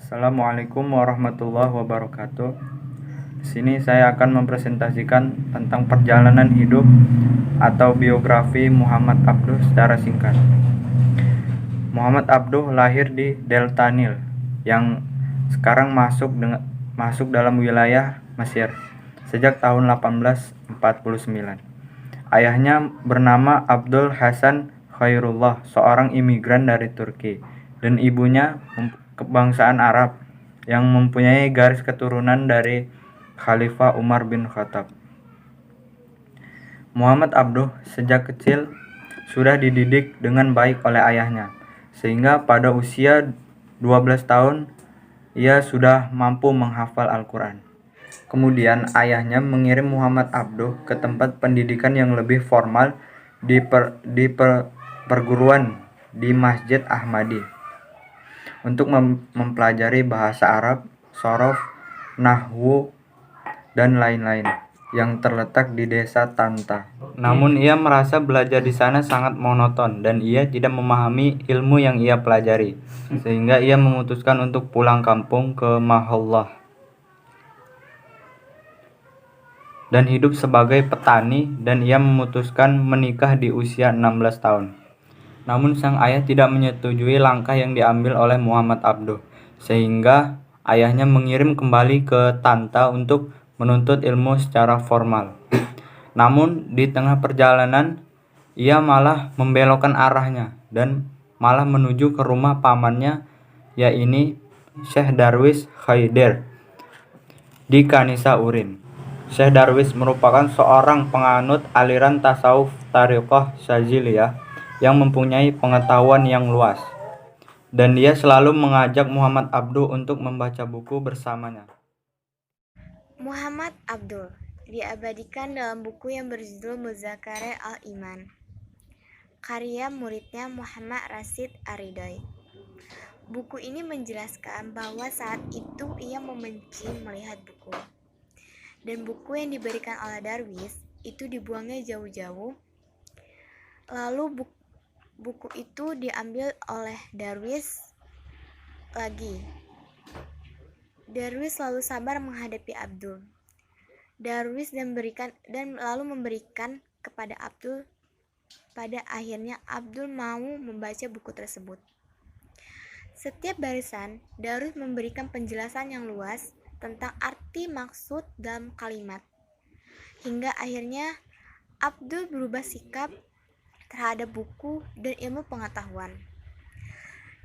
Assalamualaikum warahmatullahi wabarakatuh. Di sini saya akan mempresentasikan tentang perjalanan hidup atau biografi Muhammad Abduh secara singkat. Muhammad Abduh lahir di Delta Nil yang sekarang masuk dalam wilayah Mesir sejak tahun 1849. Ayahnya bernama Abdul Hasan Khairullah, seorang imigran dari Turki, dan ibunya kebangsaan Arab yang mempunyai garis keturunan dari Khalifah Umar bin Khattab. Muhammad Abduh sejak kecil sudah dididik dengan baik oleh ayahnya, sehingga pada usia 12 tahun ia sudah mampu menghafal Al-Quran. Kemudian ayahnya mengirim Muhammad Abduh ke tempat pendidikan yang lebih formal di perguruan di Masjid Ahmadi untuk mempelajari bahasa Arab, sorof, nahwu, dan lain-lain yang terletak di desa Tanta. Namun ia merasa belajar di sana sangat monoton dan ia tidak memahami ilmu yang ia pelajari, sehingga ia memutuskan untuk pulang kampung ke Mahallah dan hidup sebagai petani, dan ia memutuskan menikah di usia 16 tahun. Namun sang ayah tidak menyetujui langkah yang diambil oleh Muhammad Abduh, sehingga ayahnya mengirim kembali ke Tanta untuk menuntut ilmu secara formal. Namun di tengah perjalanan ia malah membelokkan arahnya dan malah menuju ke rumah pamannya, yaitu Syekh Darwis Khaider di Kanisa Urin. Syekh Darwis merupakan seorang penganut aliran tasawuf Thariqah Syadziliyah yang mempunyai pengetahuan yang luas, dan dia selalu mengajak Muhammad Abduh untuk membaca buku bersamanya. Muhammad Abduh diabadikan dalam buku yang berjudul Muzakareh Al-Iman, karya muridnya Muhammad Rashid Ar-Ridhoi. Buku ini menjelaskan bahwa saat itu ia membenci melihat buku, dan buku yang diberikan oleh Darwis itu dibuangnya jauh-jauh. Lalu buku itu diambil oleh Darwis lagi. Darwis selalu sabar menghadapi Abdul. Darwis dan lalu memberikan kepada Abdul. Pada akhirnya Abdul mau membaca buku tersebut. Setiap barisan, Darwis memberikan penjelasan yang luas tentang arti maksud dalam kalimat. Hingga akhirnya Abdul berubah sikap terhadap buku dan ilmu pengetahuan.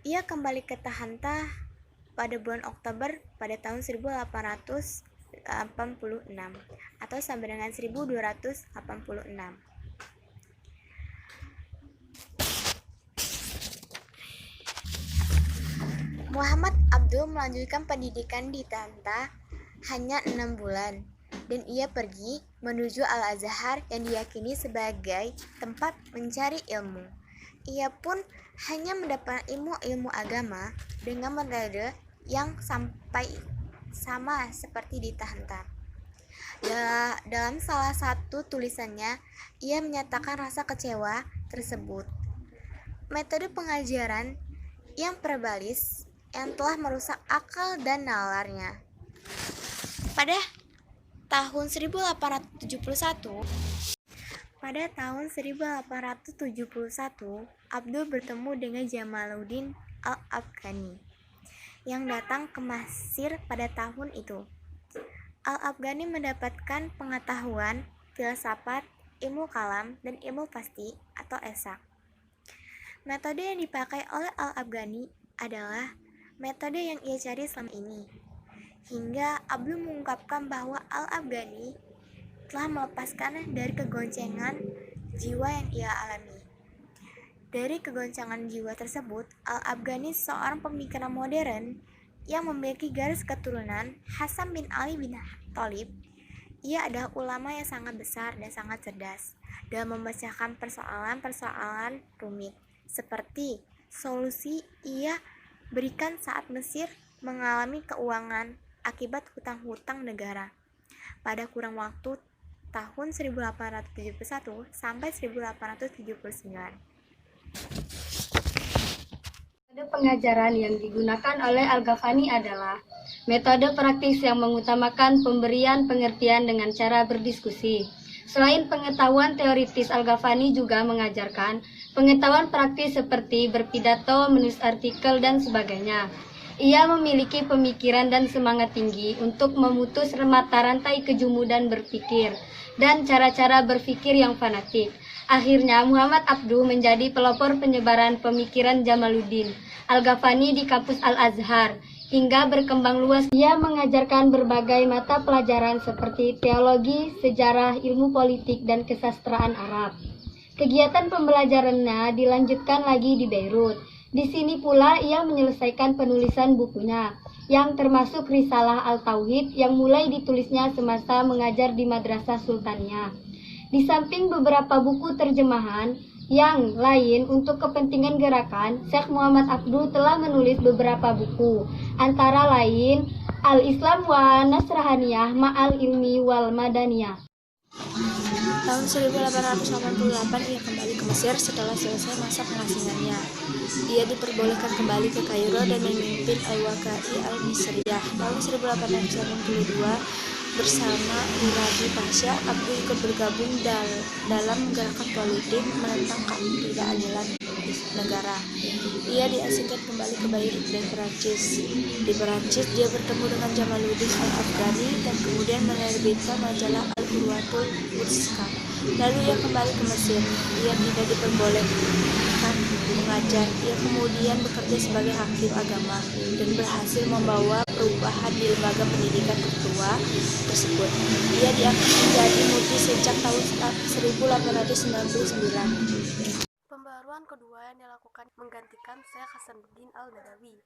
Ia kembali ke Tanta pada bulan Oktober pada tahun 1886 atau sampai dengan 1286. Muhammad Abduh melanjutkan pendidikan di Tanta hanya 6 bulan, dan ia pergi menuju Al-Azhar yang diyakini sebagai tempat mencari ilmu. Ia pun hanya mendapatkan ilmu agama dengan metode yang sama seperti di Tanta. Dalam salah satu tulisannya, ia menyatakan rasa kecewa tersebut. Metode pengajaran yang verbalis yang telah merusak akal dan nalarnya. Pada tahun 1871, Abdul bertemu dengan Jamaluddin Al-Afghani yang datang ke Mesir pada tahun itu. Al-Afghani mendapatkan pengetahuan filsafat, ilmu kalam, dan ilmu pasti atau esak. Metode yang dipakai oleh Al-Afghani adalah metode yang ia cari selama ini, hingga Abdul mengungkapkan bahwa Al-Afghani telah melepaskan dari kegoncangan jiwa yang ia alami. Dari kegoncangan jiwa tersebut, Al-Afghani seorang pemikiran modern yang memiliki garis keturunan Hasan bin Ali bin Thalib. Ia adalah ulama yang sangat besar dan sangat cerdas dalam memecahkan persoalan-persoalan rumit, seperti solusi ia berikan saat Mesir mengalami keuangan akibat hutang-hutang negara pada kurang waktu tahun 1871 sampai 1879. Metode pengajaran yang digunakan oleh Al-Ghafani adalah metode praktis yang mengutamakan pemberian pengertian dengan cara berdiskusi. Selain pengetahuan teoritis, Al-Ghafani juga mengajarkan pengetahuan praktis seperti berpidato, menulis artikel, dan sebagainya. Ia memiliki pemikiran dan semangat tinggi untuk memutus mata rantai kejumudan berpikir dan cara-cara berpikir yang fanatik. Akhirnya, Muhammad Abduh menjadi pelopor penyebaran pemikiran Jamaluddin Al-Ghafani di kampus Al-Azhar. Hingga berkembang luas, ia mengajarkan berbagai mata pelajaran seperti teologi, sejarah, ilmu politik, dan kesastraan Arab. Kegiatan pembelajarannya dilanjutkan lagi di Beirut. Di sini pula ia menyelesaikan penulisan bukunya, yang termasuk Risalah Al-Tauhid yang mulai ditulisnya semasa mengajar di Madrasah Sultaniyah. Di samping beberapa buku terjemahan yang lain untuk kepentingan gerakan, Syekh Muhammad Abduh telah menulis beberapa buku, antara lain Al-Islam wa Nasrahaniyah Ma'al Ilmi wal Madaniyah. Tahun 1888 ia kembali ke Mesir setelah selesai masa pengasingannya. Ia diperbolehkan kembali ke Kairo dan memimpin Al-Waqai Al-Misriyah. Tahun 1882 bersama Irabi Pasha, Abduh ikut bergabung dalam gerakan politik menentang ketidakadilan negara. Ia diasingkan kembali ke Beirut dan Perancis. Di Perancis, dia bertemu dengan Jamaluddin Al-Afghani dan kemudian menerbitkan majalah Al-Urwatul Wuthqa. Lalu ia kembali ke Mesir. Ia tidak diperbolehkan mengajar. Ia kemudian bekerja sebagai hakim agama dan berhasil membawa perubahan di lembaga pendidikan tertua tersebut. Ia diangkat menjadi mufti sejak tahun 1899. Pembaruan kedua yang dilakukan menggantikan Syekh Hasanuddin Al-Badawi.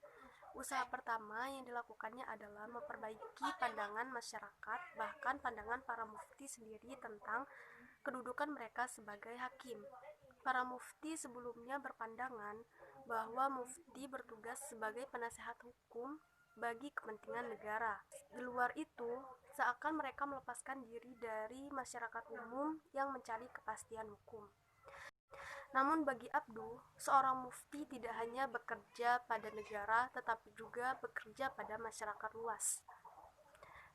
Usaha pertama yang dilakukannya adalah memperbaiki pandangan masyarakat, bahkan pandangan para mufti sendiri tentang kedudukan mereka sebagai hakim. Para mufti sebelumnya berpandangan bahwa mufti bertugas sebagai penasehat hukum bagi kepentingan negara. Di luar itu, seakan mereka melepaskan diri dari masyarakat umum yang mencari kepastian hukum. Namun bagi Abduh, seorang mufti tidak hanya bekerja pada negara, tetapi juga bekerja pada masyarakat luas.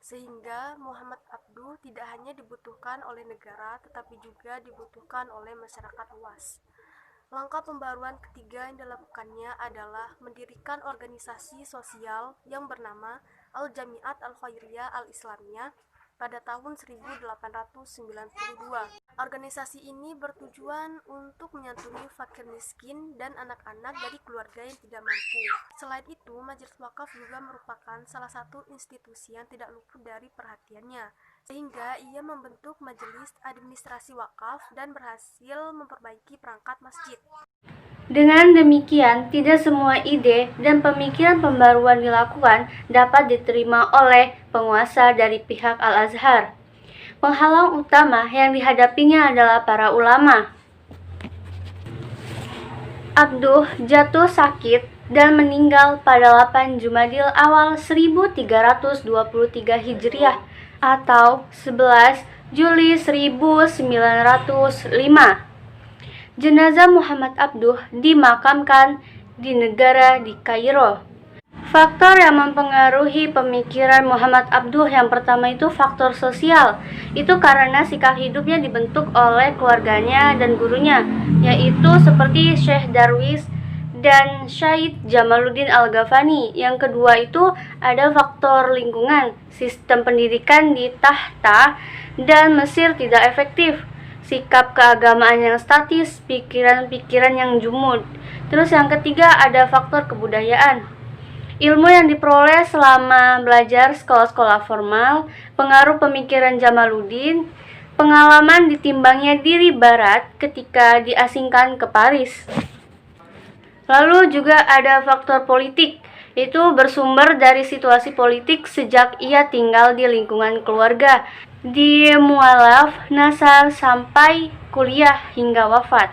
Sehingga Muhammad Abduh tidak hanya dibutuhkan oleh negara, tetapi juga dibutuhkan oleh masyarakat luas. Langkah pembaruan ketiga yang dilakukannya adalah mendirikan organisasi sosial yang bernama Al-Jamiat Al-Khairiyah Al-Islamiyah pada tahun 1892. Organisasi ini bertujuan untuk menyantuni fakir miskin dan anak-anak dari keluarga yang tidak mampu. Selain itu, Majelis Wakaf juga merupakan salah satu institusi yang tidak luput dari perhatiannya, sehingga ia membentuk Majelis Administrasi Wakaf dan berhasil memperbaiki perangkat masjid. Dengan demikian, tidak semua ide dan pemikiran pembaruan dilakukan dapat diterima oleh penguasa dari pihak Al-Azhar. Penghalang utama yang dihadapinya adalah para ulama. Abduh jatuh sakit dan meninggal pada 8 Jumadil Awal 1323 Hijriah atau 11 Juli 1905. Jenazah Muhammad Abduh dimakamkan di negara di Kairo. Faktor yang mempengaruhi pemikiran Muhammad Abduh yang pertama itu faktor sosial. Itu karena sikap hidupnya dibentuk oleh keluarganya dan gurunya, yaitu seperti Syekh Darwis dan Syed Jamaluddin Al-Ghafani. Yang kedua itu ada faktor lingkungan. Sistem pendidikan di Tahta dan Mesir tidak efektif. Sikap keagamaan yang statis, pikiran-pikiran yang jumud. Terus yang ketiga ada faktor kebudayaan. Ilmu yang diperoleh selama belajar sekolah-sekolah formal, pengaruh pemikiran Jamaluddin, pengalaman ditimbangnya diri barat ketika diasingkan ke Paris. Lalu juga ada faktor politik, itu bersumber dari situasi politik sejak ia tinggal di lingkungan keluarga, di Mu'allaf, Nasar, sampai kuliah hingga wafat.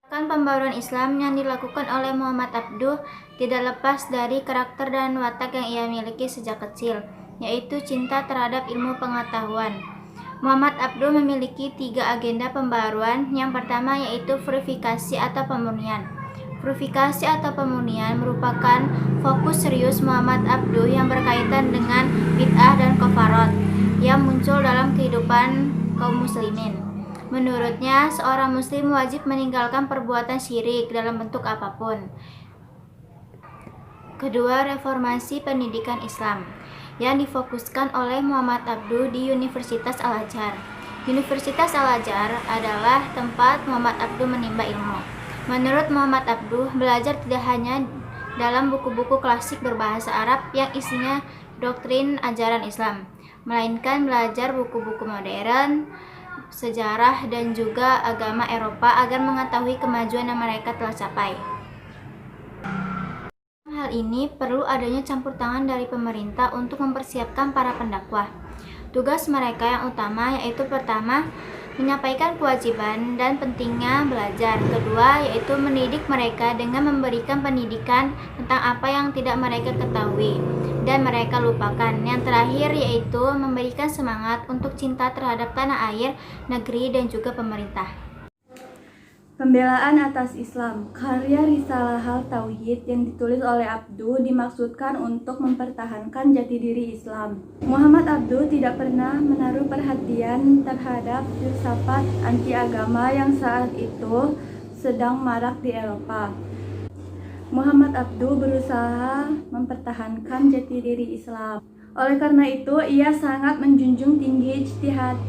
Pembaruan Islam yang dilakukan oleh Muhammad Abduh tidak lepas dari karakter dan watak yang ia miliki sejak kecil, yaitu cinta terhadap ilmu pengetahuan. Muhammad Abduh memiliki 3 agenda pembaruan. Yang pertama yaitu purifikasi atau pemurnian. Purifikasi atau pemurnian merupakan fokus serius Muhammad Abduh yang berkaitan dengan bid'ah dan kafarat yang muncul dalam kehidupan kaum muslimin. Menurutnya, seorang muslim wajib meninggalkan perbuatan syirik dalam bentuk apapun. Kedua, reformasi pendidikan Islam yang difokuskan oleh Muhammad Abduh di Universitas Al-Azhar. Universitas Al-Azhar adalah tempat Muhammad Abduh menimba ilmu. Menurut Muhammad Abduh, belajar tidak hanya dalam buku-buku klasik berbahasa Arab yang isinya doktrin ajaran Islam, melainkan belajar buku-buku modern, sejarah, dan juga agama Eropa agar mengetahui kemajuan yang mereka telah capai. Hal ini perlu adanya campur tangan dari pemerintah untuk mempersiapkan para pendakwah. Tugas mereka yang utama yaitu pertama, menyampaikan kewajiban dan pentingnya belajar. Kedua, yaitu mendidik mereka dengan memberikan pendidikan tentang apa yang tidak mereka ketahui dan mereka lupakan. Yang terakhir, yaitu memberikan semangat untuk cinta terhadap tanah air, negeri, dan juga pemerintah. Pembelaan atas Islam. Karya Risalah Al-Tauhid yang ditulis oleh Abduh dimaksudkan untuk mempertahankan jati diri Islam. Muhammad Abduh tidak pernah menaruh perhatian terhadap filsafat anti agama yang saat itu sedang marak di Eropa. Muhammad Abduh berusaha mempertahankan jati diri Islam. Oleh karena itu, ia sangat menjunjung tinggi ijtihad